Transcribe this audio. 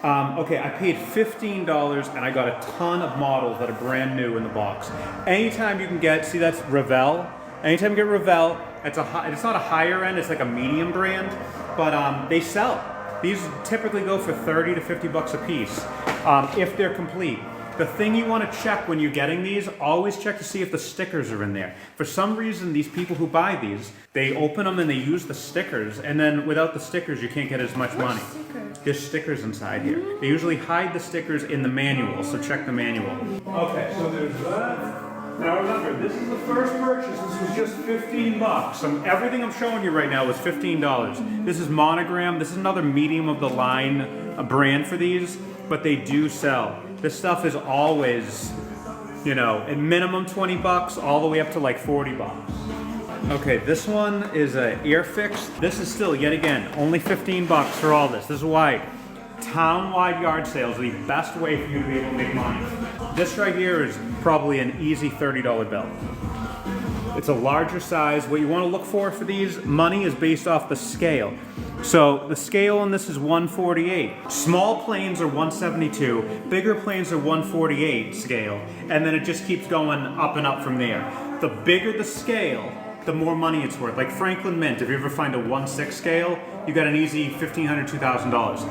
Okay, I paid $15 and I got a ton of models that are brand new in the box. Anytime you can get, see that's Revell. Anytime you get Revell, it's not a higher end, it's like a medium brand, but they sell. These typically go for 30 to 50 bucks a piece if they're complete. The thing you want to check when you're getting these, always check to see if the stickers are in there. For some reason, these people who buy these, they open them and they use the stickers, and then without the stickers, you can't get as much money. There's stickers inside here. They usually hide the stickers in the manual, so check the manual. Okay, so there's that. Now remember, this is the first purchase. This was just 15 bucks. Everything I'm showing you right now was $15. This is Monogram. This is another medium of the line brand for these, but they do sell. This stuff is always, you know, at minimum 20 bucks, all the way up to like 40 bucks. Okay, this one is a Airfix. This is still, yet again, only 15 bucks for all this. This is why town-wide yard sales are the best way for you to be able to make money. This right here is probably an easy $30 bill. It's a larger size. What you want to look for these money is based off the scale. So the scale on this is 148. Small planes are 172, bigger planes are 148 scale, and then it just keeps going up and up from there. The bigger the scale, the more money it's worth. Like Franklin Mint, if you ever find a 1/6 scale, you got an easy $1,500, $2,000.